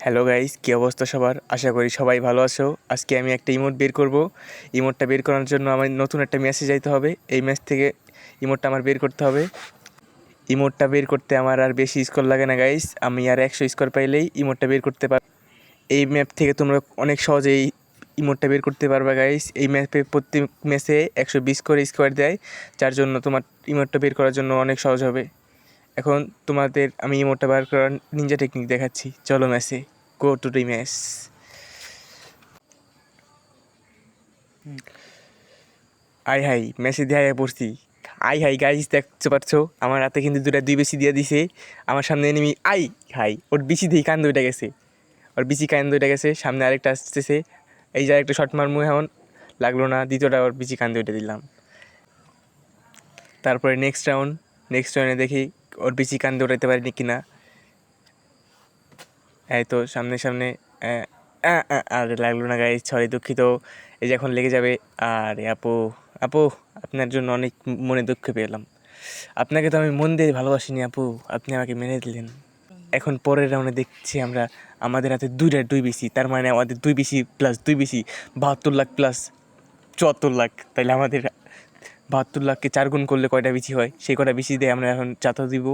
Hello guys, কী অবস্থা সবার? আশা করি সবাই ভালো আছো। আজকে আমি একটা ইমোট বের করব। ইমোটটা বের করার জন্য আমার নতুন একটা ম্যাচে যাইতে হবে। এই ম্যাচ থেকে ইমোটটা আমার বের করতে হবে। ইমোটটা বের করতে আমার আর বেশি স্কোর লাগে না গাইস। আমি আর 100 স্কোর পাইলেই ইমোটটা বের করতে পার। এই ম্যাপ থেকে তোমরা অনেক সহজেই ইমোটটা বের করতে পারবে গাইস। এই ম্যাপে প্রত্যেক ম্যাচে 120 করে স্কোয়ার দেয়, যার জন্য তোমার ইমোটটা বের করার জন্য অনেক সহজ হবে। এখন তোমাদের আমি ইমোটটা বের করার নিনজা টেকনিক দেখাচ্ছি। চলো ম্যাচে, গো টু দি ম্যাচ। আই হাই ম্যাচে দিয়ে পড়ছি। আই হাই গাইস, দেখতে পারছো আমার হাতে কিন্তু দুই বেশি দিয়ে দিছে। আমার সামনে এনিমি। আই হাই, ওর বিচি দিয়ে কান দুইটা গেছে, ওর বিচি কান দুইটা গেছে। সামনে আরেকটা আসতেছে, এই যে একটা শট মারমু এখন, লাগলো না। দ্বিতীয়টা ওর বিচি কান দুইটা দিলাম। তারপরে নেক্সট রাউন্ডে দেখি ওর বিচি কান দৌড়াইতে পারিনি কিনা। এই তো সামনে সামনে। আর লাগলো না গাইস, সরি দুঃখিত। এই যে এখন লেগে যাবে। আর আপু আপু আপনার জন্য অনেক মনে দুঃখ পেলাম। আপনাকে তো আমি মন দিয়ে ভালোবাসিনি আপু, আপনি আমাকে মেনে দিলেন। এখন পরের রাউন্ডে দেখছি আমরা আমাদের হাতে দুই বেশি, তার মানে আমাদের 2 বেশি প্লাস 2 বেশি 72 লাখ প্লাস 74 লাখ। তাইলে আমাদের 72 লাখকে 4 গুণ করলে কয়টা বেশি হয়, সেই কটা বেশি দিয়ে আমরা এখন চাতা দিব।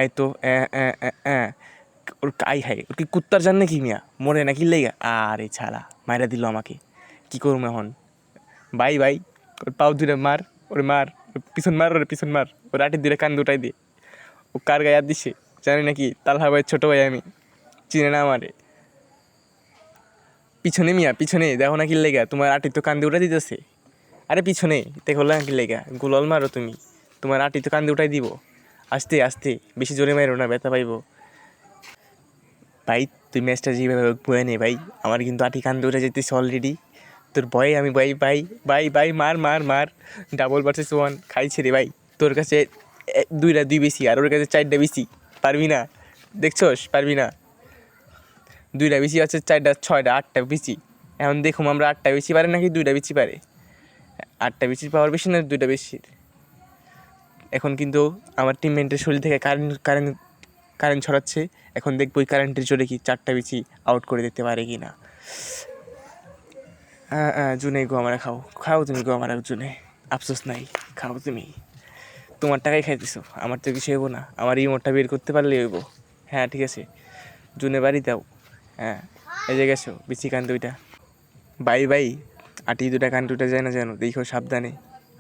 এই তো ওর আই হাই, ওর কি কুত্তার জান নাকি মিয়া, মরে নাকি লেগা? আরে ছাড়া মাইরা দিল আমাকে, কী করুম এখন? Bye bye. ওর পাও দূরে মার, ওর মার, পিছন মার, ওর পিছন মার, ওর আটির দূরে কান দুটাই দিয়ে। ও কার গায়ে হাত দিছে জানি নাকি? তালহা ভাইয়ের ছোটো ভাই আমি, চিনে না আমারে। পিছনে মিয়া পিছনে দেখো না কি লেগা, তোমার আটির তো কান্দে উঠে দিতেছে। আরে পিছনে দেখো না কি লেগা, গুলল মারো তুমি, তোমার আটি তো কান্দে উঠাই দিব। আস্তে আস্তে, বেশি জোরে মারো না, ব্যথা পাইবো। ভাই তুই ম্যাচটা যেভাবে বয়ে নে ভাই, আমার কিন্তু আটি কান্দে উঠে যেতেছে অলরেডি। তোর ভয়ে আমি ভাই ভাই ভাই ভাই মার মার মার। ডাবল ভার্সেস 1 খাইছে রে ভাই। তোর কাছে 2 বেশি আর ওর কাছে 4টা বেশি, পারবি না? দেখছোস পারবি না। 2টা বেশি আছে, 4টা 6টা 8টা বেশি। এখন দেখুম আমরা 8টা বেশি পারে নাকি 2টা বেশি পারে। 8টা বেশি পাওয়ার বেশি না 2টা বেশি। এখন কিন্তু আমার টিমমেটের শরীর থেকে কারেন্ট ছড়াচ্ছে। এখন দেখবো ওই কারেন্টের জোরে কি 4টা বেশি আউট করে দিতে পারে কি না। জুনে গো আমরা খাও খাও, তুমি গো আমার জুনে, আফসোস নাই, খাও তুমি। তোমার টাকাই খাইতেছো, আমার তো কিছু হইব না। আমার এই মোটটা বের করতে পারলেই হইব। হ্যাঁ ঠিক আছে, জুনে বাড়ি দাও। হ্যাঁ এই যে গেছো বিচি কান দুইটা। Bye bye. আটি 2টা কান দুইটা যায় না যেন, দেখো সাবধানে।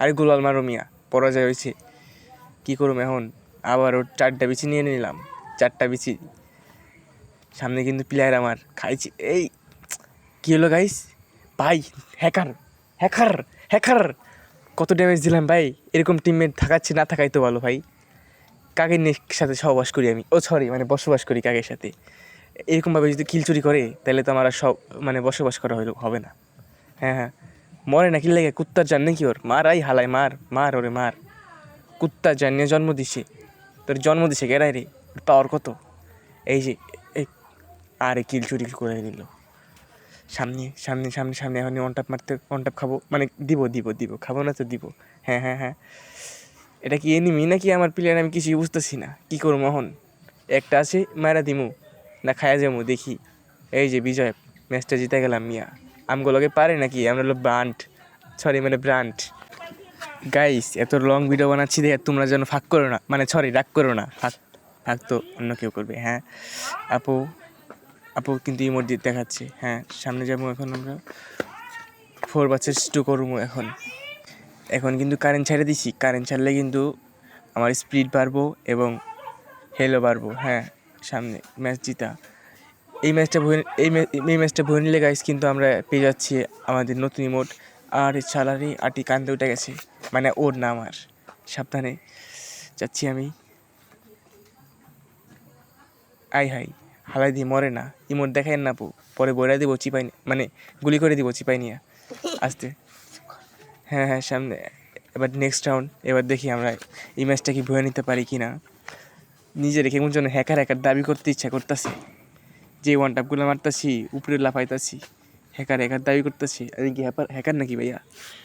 আরে গোলাল মারো মিয়া, পরাজয় হয়েছে। কী করুম এখন? আবার ওর 4টা বিচি নিয়ে নিলাম, 4টা বিচি। সামনে কিন্তু প্লেয়ার আমার খাইছি। এই কী হলো গাইস? ভাই হ্যাকার হ্যাকার হ্যাকার, কত ড্যামেজ দিলাম ভাই। এরকম টিমমেট থাকাচ্ছে না থাকাই তো ভালো ভাই। কাকের সাথে সহবাস করি আমি, ও সরি মানে বসবাস করি কাকের সাথে। এরকমভাবে যদি কিল চুরি করে তাহলে তো আমার আর মানে বসবাস করা হবে না। হ্যাঁ হ্যাঁ, মরে না কিল লাগে, কুত্তার জান নাকি ওর? মার আই হালাই মার মার, ওরে মার। কুত্তার জান নিয়ে জন্ম দিছে, তোর জন্ম দিছে গেরাই রে, পাওয়ার কত? এই যে এই, আরে কিল চুরি করে দিল। সামনে সামনে সামনে সামনে, এখন অন ট্যাপ খাবো, মানে দিব খাবো না তো দিব। হ্যাঁ হ্যাঁ হ্যাঁ, এটা কি এনিমি নাকি আমার প্লেয়ার আমি কিছুই বুঝতেছি না। কী করবো এখন? একটা আছে মায়েরা দিমু না খায়া যামু দেখি। এই যে বিজয়, ম্যাচটা জিতে গেলাম মিয়া। আমগুলোকে পারে নাকি? আমরা হলো ব্রান্ড। গাইস এত লং ভিডিও বানাচ্ছি দেখে তোমরা যেন ফাঁক করো না, মানে রাগ করো না। ফাঁক তো অন্য কেউ করবে। হ্যাঁ আপু আপু কিন্তু ইমোট দিয়ে দেখাচ্ছে। হ্যাঁ সামনে যাবো এখন আমরা 4 vs 2 করবো এখন। এখন কিন্তু কারেন্ট ছেড়ে দিছি, কারেন্ট ছাড়লে কিন্তু আমার স্পিড বাড়বো এবং হেলও বাড়বো। হ্যাঁ সামনে ম্যাচ জিতা। এই ম্যাচটা ভরে নিলে গাইস কিন্তু আমরা পেয়ে যাচ্ছি আমাদের নতুন ইমোট। আর ছালারি আটি কান্দে উঠে গেছে, মানে ওর না আমার। সাবধানে যাচ্ছি আমি। আই হাই, হালাই দিয়ে মরে না। ইমোট দেখায় না আপু, পরে বইরা দিব চিপাই, মানে গুলি করে দিব চিপাই নিয়ে আসতে। হ্যাঁ হ্যাঁ সামনে। এবার নেক্সট রাউন্ড, এবার দেখি আমরা এই ম্যাচটা কি ভরে নিতে পারি কি না। নিজের কেমন যেন হ্যাকার দাবি করতে ইচ্ছা করতেছে। যে 1 ট্যাপগুলো মারতাছি, উপরে লাফাইতাছি, হ্যাকার দাবি করতেছি। আমি কি হ্যাকার নাকি ভাইয়া?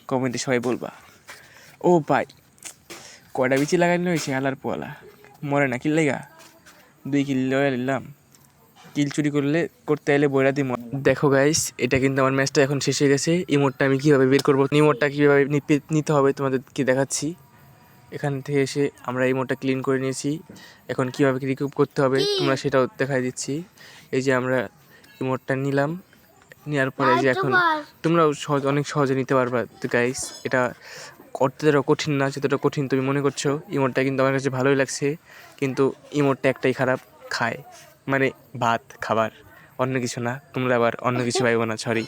কমেন্টে সবাই বলবা। ও ভাই, কয়টা বিচি লাগাইলে হয়েছে আলার পোয়ালা, মরে না কিল লেগা। 2 কিল লয়ে নিলাম। কিল চুরি করতে এলে বইরা দিই। দেখো গাইস, এটা কিন্তু আমার ম্যাচটা এখন শেষ হয়ে গেছে। ইমোটটা আমি কীভাবে বের করবো, ইমোটটা কীভাবে নিতে হবে তোমাদেরকে দেখাচ্ছি। এখান থেকে এসে আমরা ইমোটটা ক্লিন করে নিয়েছি। এখন কীভাবে রিকুপ করতে হবে তোমরা সেটাও দেখাই দিচ্ছি। এই যে আমরা ইমোটটা নিলাম, নেওয়ার পরে যে এখন তোমরাও অনেক সহজে নিতে পারবা। তো গাইস, এটা অতটা কঠিন না যতটা কঠিন তুমি মনে করছো। ইমোটটা কিন্তু আমার কাছে ভালোই লাগছে, কিন্তু ইমোটটা একটাই খারাপ, খায় মানে ভাত খাবার, অন্য কিছু না। তোমরা আবার অন্য কিছু পাইবো না, সরি।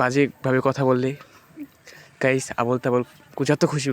বাজেভাবে কথা বললে গাইস, আবল তাবল যত খুশি